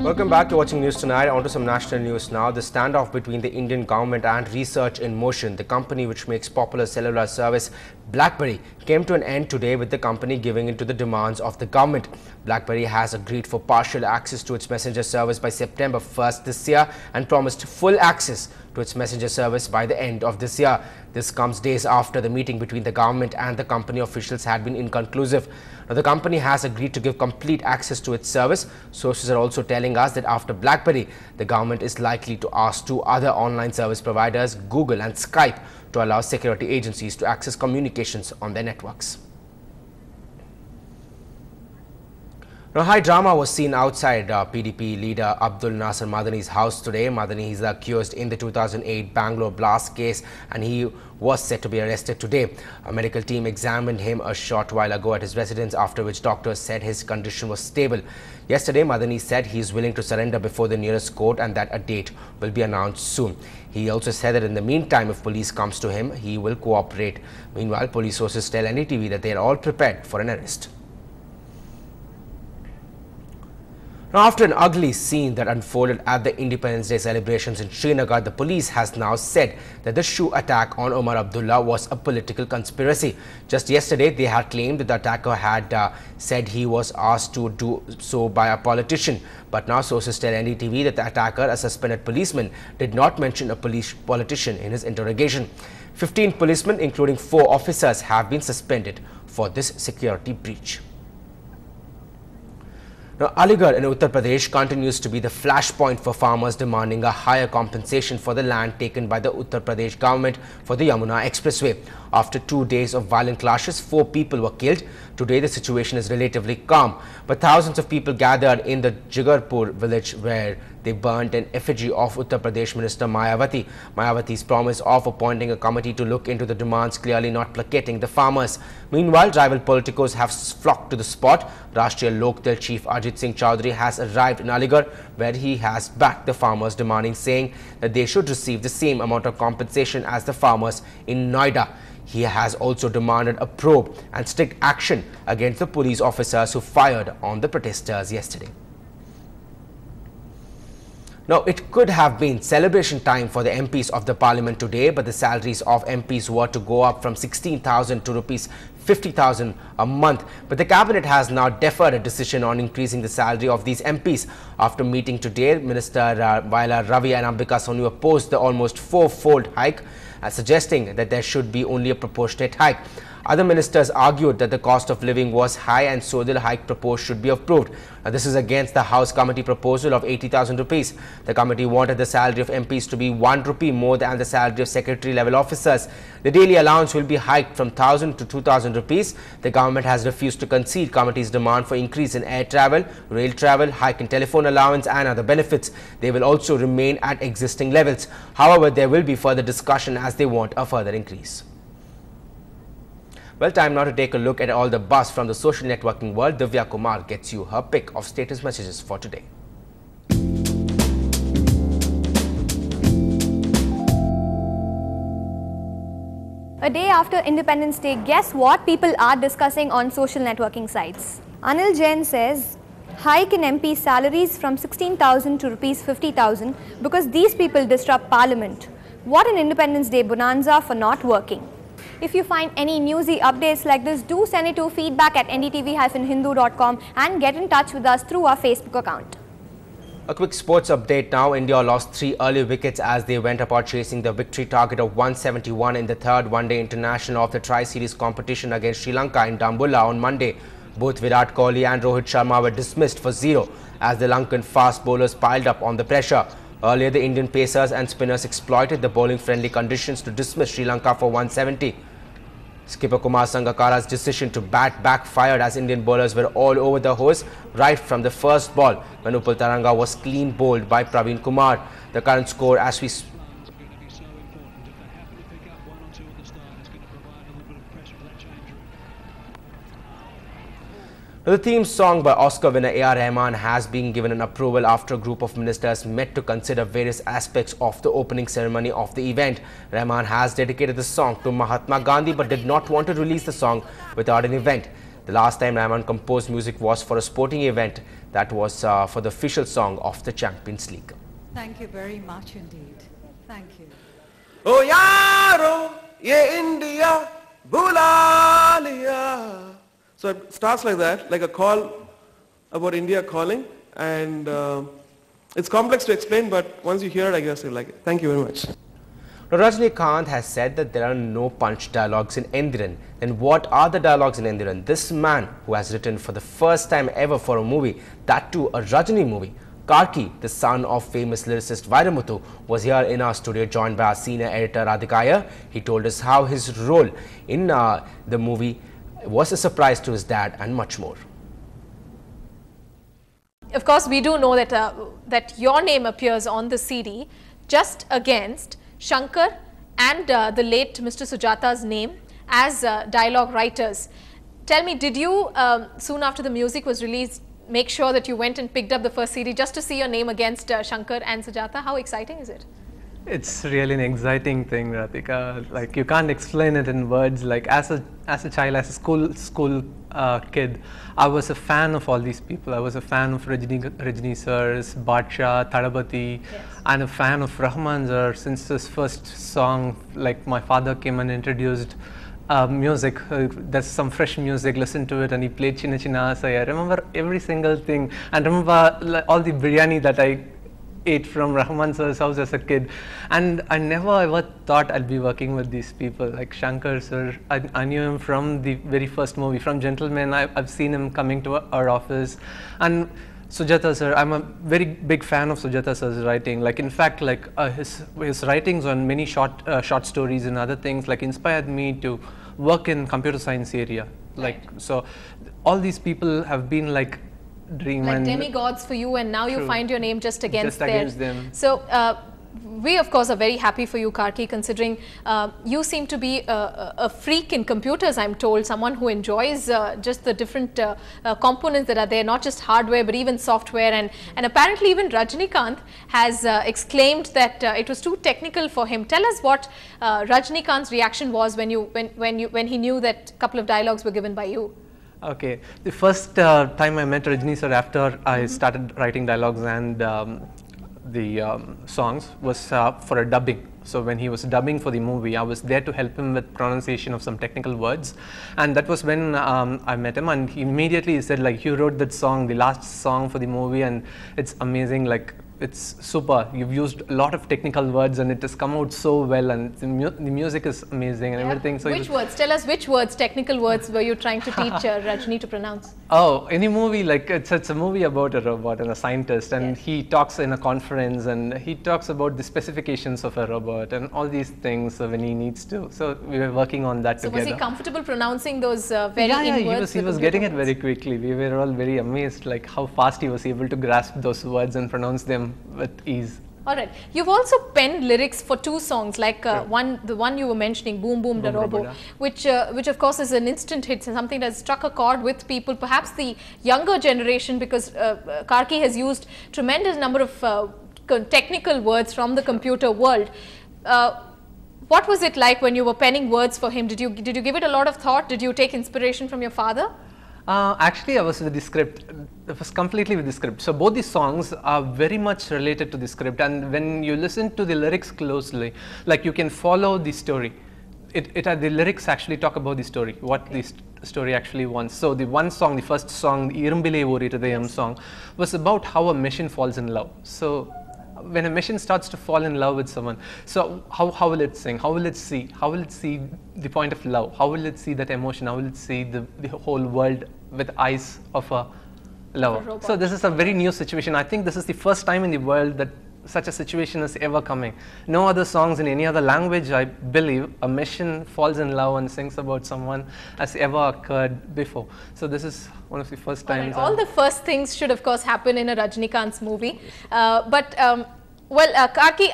Welcome back to watching News Tonight. On to some national news now. The standoff between the Indian government and Research in Motion, the company which makes popular cellular service BlackBerry, came to an end today with the company giving in to the demands of the government. BlackBerry has agreed for partial access to its messenger service by September 1st this year and promised full access to its messenger service by the end of this year. This comes days after the meeting between the government and the company officials had been inconclusive. Now, the company has agreed to give complete access to its service. Sources are also telling us that after BlackBerry, the government is likely to ask two other online service providers, Google and Skype, to allow security agencies to access communications on their networks. Now, high drama was seen outside PDP leader Abdul Nasser Madani's house today. Madani is accused in the 2008 Bangalore blast case and he was set to be arrested today. A medical team examined him a short while ago at his residence, after which doctors said his condition was stable. Yesterday, Madani said he is willing to surrender before the nearest court and that a date will be announced soon. He also said that in the meantime, if police comes to him, he will cooperate. Meanwhile, police sources tell NDTV that they are all prepared for an arrest. Now, after an ugly scene that unfolded at the Independence Day celebrations in Srinagar, the police has now said that the shoe attack on Omar Abdullah was a political conspiracy. Just yesterday, they had claimed that the attacker had said he was asked to do so by a politician. But now sources tell NDTV that the attacker, a suspended policeman, did not mention a politician in his interrogation. 15 policemen, including 4 officers, have been suspended for this security breach. Now, Aligarh in Uttar Pradesh continues to be the flashpoint for farmers demanding a higher compensation for the land taken by the Uttar Pradesh government for the Yamuna Expressway. After 2 days of violent clashes, 4 people were killed. Today, the situation is relatively calm, but thousands of people gathered in the Jigarpur village where they burnt an effigy of Uttar Pradesh Minister Mayawati. Mayawati's promise of appointing a committee to look into the demands clearly not placating the farmers. Meanwhile, rival politicos have flocked to the spot. Rashtriya Lokdal Chief Ajit Singh Chowdhury has arrived in Aligarh, where he has backed the farmers, demanding, saying that they should receive the same amount of compensation as the farmers in Noida. He has also demanded a probe and strict action against the police officers who fired on the protesters yesterday. Now, it could have been celebration time for the MPs of the parliament today, but the salaries of MPs were to go up from 16,000 to rupees 50,000 a month. But the cabinet has now deferred a decision on increasing the salary of these MPs. After meeting today, Minister Vaila Ravi and Ambika Sonu opposed the almost 4-fold hike, suggesting that there should be only a proportionate hike. Other ministers argued that the cost of living was high and so the hike proposed should be approved. Now, this is against the House Committee proposal of 80,000 rupees. The committee wanted the salary of MPs to be 1 rupee more than the salary of secretary level officers. The daily allowance will be hiked from 1,000 to 2,000 rupees. The government has refused to concede committee's demand for increase in air travel, rail travel, hike in telephone allowance and other benefits. They will also remain at existing levels. However, there will be further discussion as they want a further increase. Well, time now to take a look at all the buzz from the social networking world. Divya Kumar gets you her pick of status messages for today. A day after Independence Day, guess what people are discussing on social networking sites? Anil Jain says, hike in MP salaries from 16,000 to rupees 50,000 because these people disrupt parliament. What an Independence Day bonanza for not working. If you find any newsy updates like this, do send it to feedback@ndtv-hindu.com and get in touch with us through our Facebook account. A quick sports update now. India lost 3 early wickets as they went about chasing the victory target of 171 in the third one-day international of the Tri-Series competition against Sri Lanka in Dambulla on Monday. Both Virat Kohli and Rohit Sharma were dismissed for 0 as the Lankan fast bowlers piled up on the pressure. Earlier, the Indian pacers and spinners exploited the bowling-friendly conditions to dismiss Sri Lanka for 170. Skipper Kumar Sangakkara's decision to bat backfired as Indian bowlers were all over the horse right from the first ball when Upal Taranga was clean bowled by Praveen Kumar. The current score as we The theme song by Oscar winner A.R. Rahman has been given an approval after a group of ministers met to consider various aspects of the opening ceremony of the event. Rahman has dedicated the song to Mahatma Gandhi but did not want to release the song without an event. The last time Rahman composed music was for a sporting event that was for the official song of the Champions League. Thank you very much indeed. Thank you. Oh yaro, ye India, bula liya. So it starts like that, like a call about India calling, and it's complex to explain, but once you hear it, I guess you'll like it. Thank you very much. Now, Rajinikanth has said that there are no punch dialogues in Endiran. Then what are the dialogues in Endiran? This man who has written for the first time ever for a movie, that too a Rajini movie, Karki, the son of famous lyricist Vairamuthu, was here in our studio joined by our senior editor Radhikaya. He told us how his role in the movie was a surprise to his dad and much more. Of course, we do know that, that your name appears on the CD just against Shankar and the late Mr. Sujata's name as dialogue writers. Tell me, did you, soon after the music was released, make sure that you went and picked up the first CD just to see your name against Shankar and Sujata? How exciting is it? It's really an exciting thing, Radhika. Like, you can't explain it in words. Like, as a child, as a school kid, I was a fan of all these people. I was a fan of Rajini sirs, Badshah, Tadapati, yes, and a fan of Rahman sir since his first song. Like, my father came and introduced music. There's some fresh music, listen to it, and he played Chinna Chinna Asai. I remember every single thing, and remember like, all the biryani that I ate from Rahman sir's house as a kid, and I never ever thought I'd be working with these people like Shankar sir. I knew him from the very first movie, from Gentleman. I've seen him coming to our office, and Sujata sir, I'm a very big fan of Sujata sir's writing. Like, in fact, like his writings on many short stories and other things like inspired me to work in computer science area. Like, right. So all these people have been like like demigods for you, and now you find your name just against them. So we of course are very happy for you, Karki, considering you seem to be a freak in computers, I'm told, someone who enjoys just the different components that are there, not just hardware but even software, and apparently even Rajinikanth has exclaimed that it was too technical for him. Tell us what Rajinikanth's reaction was when he knew that a couple of dialogues were given by you. Okay, the first time I met Rajini sir after I started writing dialogues and the songs was for a dubbing. So when he was dubbing for the movie, I was there to help him with pronunciation of some technical words, and that was when I met him, and he immediately said, like, you wrote that song, the last song for the movie, and it's amazing, like, it's super. You've used a lot of technical words and it has come out so well, and the music is amazing and everything. So which words? Tell us which words, technical words, were you trying to teach Rajni to pronounce? Oh, any movie, like it's a movie about a robot and a scientist, and he talks in a conference and he talks about the specifications of a robot and all these things when he needs to. So we were working on that together. So was he comfortable pronouncing those very words? He was getting it very quickly. We were all very amazed, like how fast he was able to grasp those words and pronounce them with ease. All right. You've also penned lyrics for two songs, like the one you were mentioning, Boom Boom Da Robo, which of course is an instant hit, something that struck a chord with people, perhaps the younger generation, because Karki has used tremendous number of technical words from the computer world. What was it like when you were penning words for him? Did you give it a lot of thought? Did you take inspiration from your father? Actually, I was with the script. It was completely with the script. So both these songs are very much related to the script, and when you listen to the lyrics closely, like you can follow the story. The lyrics actually talk about the story, what the story actually wants. So the one song, the first song, the Irumbile Oritadayam song, was about how a machine falls in love. So when a machine starts to fall in love with someone, so how will it sing? How will it see? How will it see the point of love? How will it see that emotion? How will it see the whole world with eyes of a lover? So this is a very new situation. I think this is the first time in the world that such a situation is ever coming. No other songs in any other language, I believe, a machine falls in love and sings about someone has ever occurred before. So this is one of the first times. All the first things should of course happen in a Rajinikanth's movie. Karki,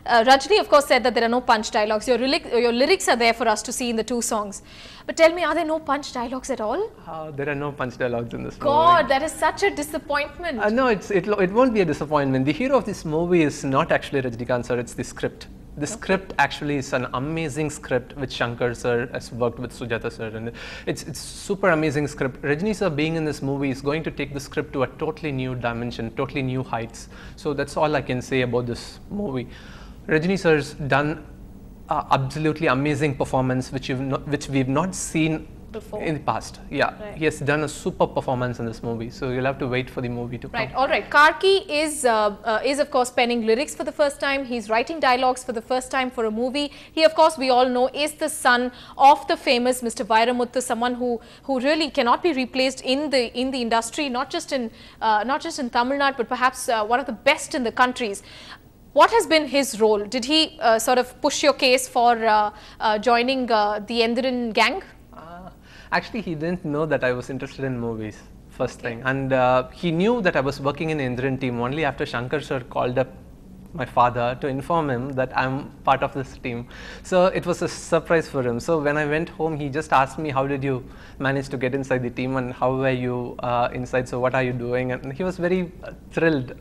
Rajni of course said that there are no punch dialogues. Your lyrics are there for us to see in the two songs. But tell me, are there no punch dialogues at all? There are no punch dialogues in this movie. God, that is such a disappointment. No, it won't be a disappointment. The hero of this movie is not actually Rajinikanth sir, it's the script. The script actually is an amazing script which Shankar sir has worked with Sujata sir, and it's super amazing script. Rajni sir being in this movie is going to take the script to a totally new dimension, totally new heights. So that's all I can say about this movie. Rajni sir's done absolutely amazing performance which we've not seen before in the past. Yeah, right. He has done a super performance in this movie, so you'll have to wait for the movie to come. Right, all right. Karki is of course penning lyrics for the first time. He's writing dialogues for the first time for a movie. He, of course, we all know, is the son of the famous Mr. Vairamuthu, someone who really cannot be replaced in the industry, not just in Tamil Nadu, but perhaps one of the best in the countries. What has been his role? Did he sort of push your case for joining the Endiran gang? Actually, he didn't know that I was interested in movies, first thing. And he knew that I was working in the Endiran team only after Shankar sir called up my father to inform him that I'm part of this team. So it was a surprise for him. So when I went home, he just asked me, how did you manage to get inside the team and how were you inside? So what are you doing? And he was very thrilled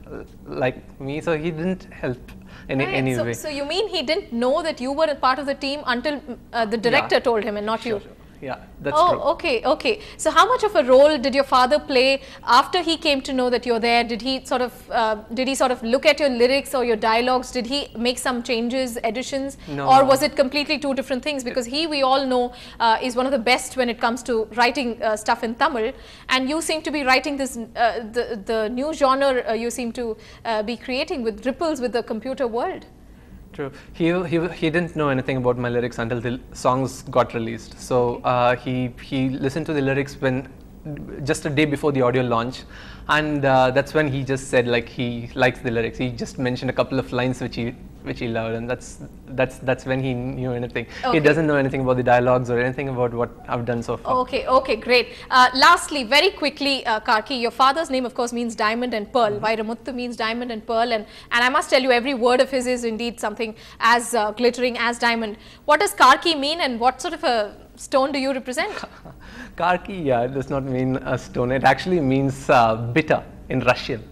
like me. So he didn't help in any way. So you mean he didn't know that you were a part of the team until the director told him and not you? Sure. Yeah, that's true. Oh, okay. So how much of a role did your father play after he came to know that you're there? Did he sort of look at your lyrics or your dialogues? Did he make some changes, additions? No. Or was it completely two different things? Because he, we all know, is one of the best when it comes to writing stuff in Tamil. And you seem to be writing this, the new genre you seem to be creating with ripples with the computer world. True. He didn't know anything about my lyrics until the songs got released. So he listened to the lyrics when just a day before the audio launch, and that's when he just said like he likes the lyrics. He just mentioned a couple of lines which he loved, and that's when he knew anything. Okay. He doesn't know anything about the dialogues or anything about what I've done so far. Okay, great. Lastly, very quickly, Karki, your father's name of course means diamond and pearl. Vairamuthu means diamond and pearl, and I must tell you, every word of his is indeed something as glittering as diamond. What does Karki mean, and what sort of a stone do you represent? Karki, it does not mean a stone. It actually means bitter in Russian.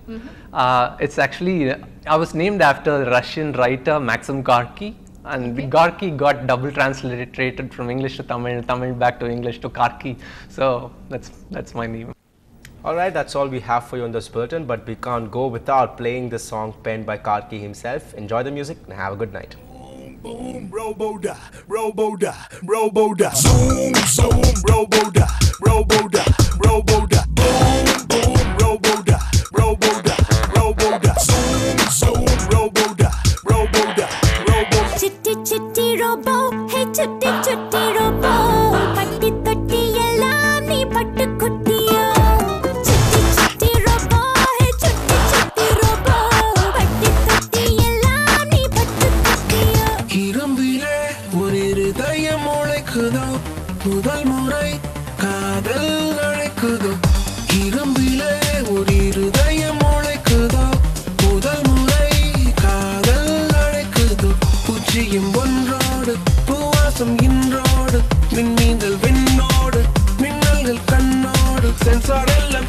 It's actually, I was named after Russian writer Maxim Gorky, and the Gorky got double transliterated from English to Tamil, Tamil back to English to Karki. So that's my name. Alright, that's all we have for you on this bulletin, but we can't go without playing the song penned by Karki himself. Enjoy the music and have a good night. Boom, robo-da, robo-da, robo-da. Zoom, zoom, robo-da, robo-da, robo-da. Boom, boom, robo-da, robo-da, robo-da. Zoom, zoom, robo-da, robo-da, robo-da. Chitty, chitty, robo, hey, chitty, chitty, robo. Patti, totti, ellam nee pattu kuttiyo. Chitty, chitty, robo, hey, chitty, chitty, robo. Patti, totti, ellam nee pattu kuttiyo. Irambile oru dayam molekkudo mudal murai kaadal nalekkudo. Irambile oru dayam molekkudo mudal murai kaadal nalekkudo. Puchiyum onrodu puvaasam inrodu minneendal vennodu minnalgal kannodu sensor ellam